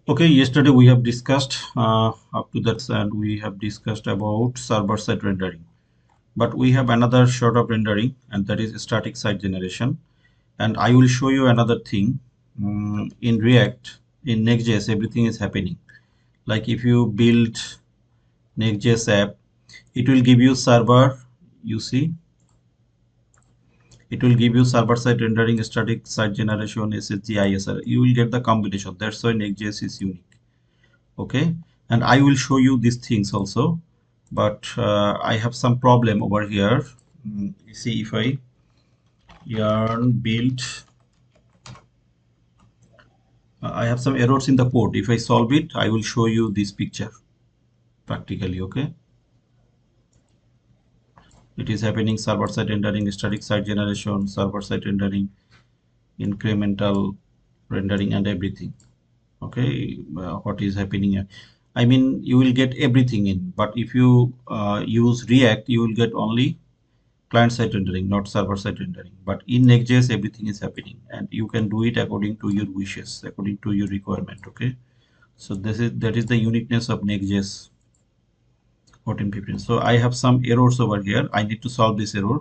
Okay, yesterday we have discussed up to that and we have discussed about server-side rendering. But we have another sort of rendering, and that is static site generation. And I will show you another thing. In React, in Next.js, everything is happening. Like if you build Next.js app, it will give you server, you see, it will give you server-side rendering, static site generation, SSG, ISR. You will get the combination. That's why Next.js is unique. Okay, and I will show you these things also, but I have some problem over here. You see, if I yarn build, I have some errors in the code. If I solve it, I will show you this picture practically. Okay, it is happening: server side rendering, static site generation, server side rendering, incremental rendering, and everything. Okay, what is happening here? I mean, you will get everything in, but if you use React, you will get only client-side rendering, not server-side rendering. But in Next.js, everything is happening, and you can do it according to your wishes, according to your requirement. Okay, so that is the uniqueness of Next.js 14.15. So I have some errors over here. I need to solve this error.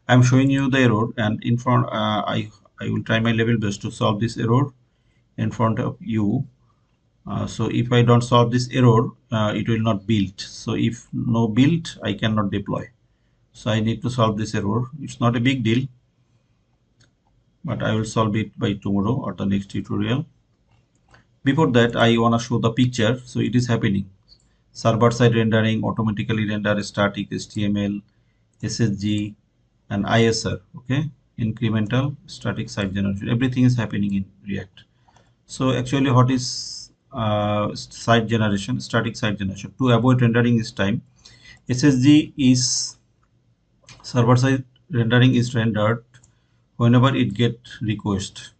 I'm showing you the error, and in front, I will try my level best to solve this error in front of you. So if I don't solve this error, it will not build. So if no build, I cannot deploy. So I need to solve this error. It's not a big deal, but I will solve it by tomorrow or the next tutorial. Before that, I want to show the picture. So it is happening. Server-side rendering, automatically render static HTML, SSG, and ISR. Okay, incremental static site generation. Everything is happening in React. So actually, what is site generation? Static site generation. To avoid rendering this time, SSG is server-side rendering is rendered whenever it get request.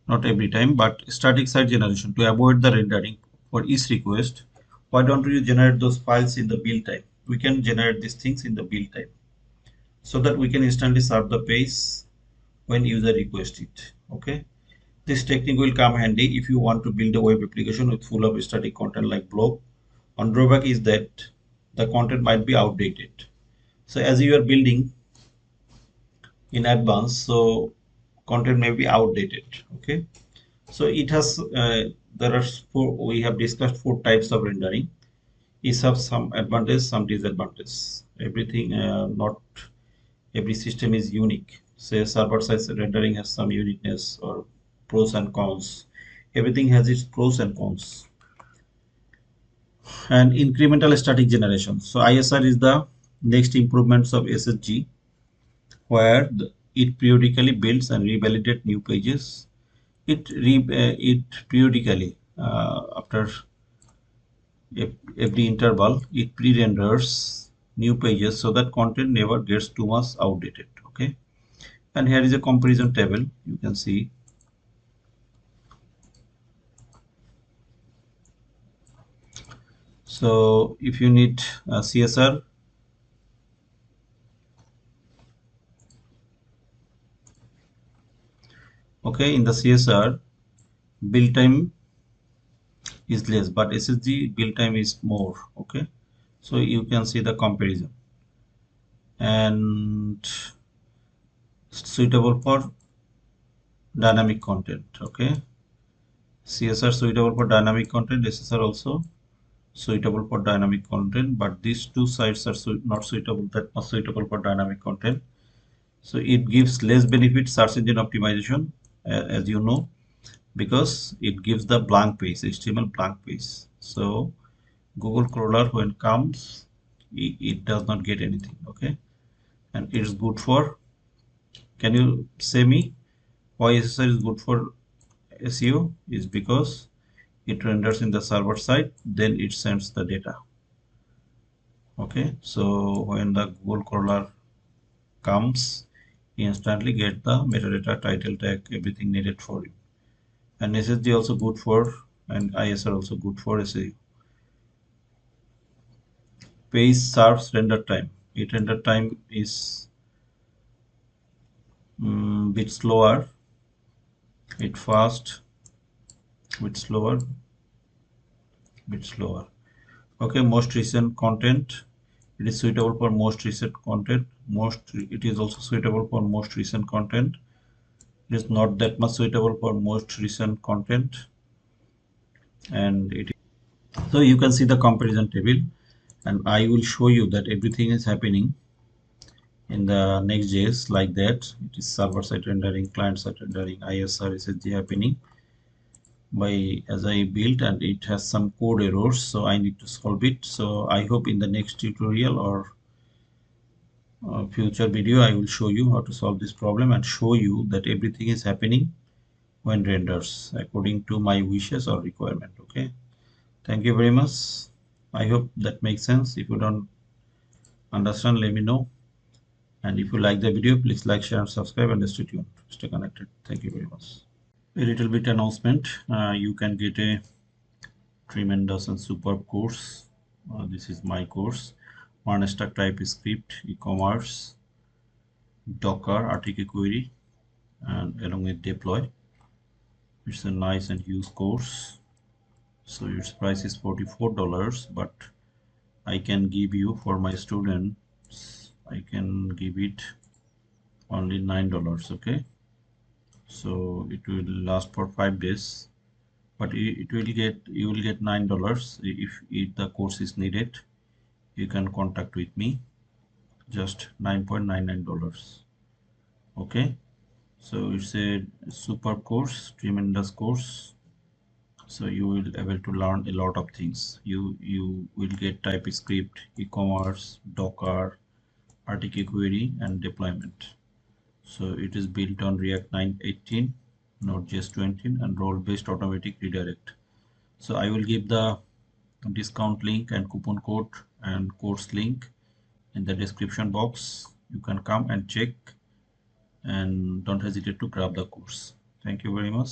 Not every time, but static site generation. To avoid the rendering for each request, why don't you generate those files in the build time? We can generate these things in the build time so that we can instantly serve the page when user requests it. Okay, this technique will come handy if you want to build a web application with full of static content like blog. One drawback is that the content might be outdated. So as you are building in advance, so content may be outdated. Okay, so it has there are we have discussed 4 types of rendering. Each have some advantage, some disadvantage. Everything, not every system is unique. Say server side rendering has some uniqueness or pros and cons. Everything has its pros and cons. And incremental static generation. So ISR is the next improvements of SSG, where it periodically builds and revalidates new pages. It periodically after every interval it pre-renders new pages so that content never gets too much outdated. Okay, and here is a comparison table. You can see, so if you need CSR, okay, in the CSR build time is less, but SSG build time is more. Okay, so you can see the comparison, and suitable for dynamic content. Okay, CSR suitable for dynamic content, SSR also suitable for dynamic content, but these two sites are not suitable, that much suitable for dynamic content. So it gives less benefit search engine optimization, as you know, because it gives the blank page, HTML blank page. So Google crawler when comes, it does not get anything. Okay, and it's good for, can you say me why SSR is good for SEO? Is because it renders in the server side, then it sends the data. Okay, so when the Google crawler comes, you instantly get the metadata, title tag, everything needed for you. And SSG also good for, and ISR also good for SEO. Page serves render time. It render time is bit slower, bit fast, bit slower. bit slower. Okay, most recent content. It is suitable for most recent content. It is also suitable for most recent content. It is not that much suitable for most recent content, and so you can see the comparison table, and I will show you that everything is happening in the Next.js like that. It is server-side rendering, client-side rendering, ISR SSG happening by as I built, and it has some code errors, so I need to solve it. So I hope in the next tutorial or future video I will show you how to solve this problem and show you that everything is happening when renders according to my wishes or requirement. Okay, thank you very much. I hope that makes sense. If you don't understand, let me know. And if you like the video, please like, share, and subscribe, and stay tuned. Stay connected. Thank you very much. A little bit announcement. You can get a tremendous and superb course. This is my course. MERN Stack, Typescript, Ecommerce, Docker, RTKquery, and along with deploy. It's a nice and huge course. So its price is $44, but I can give you for my students, I can give it only $9. Okay, so it will last for 5 days, but you will get $9. If the course is needed, you can contact with me, just $9.99. Okay, so it's a super course, tremendous course. So you will able to learn a lot of things. You will get TypeScript, e-commerce, Docker, RTK query, and deployment. So it is built on React 9.18, Node.js 20, and role-based automatic redirect. So I will give the discount link and coupon code and course link in the description box. You can come and check, and don't hesitate to grab the course. Thank you very much.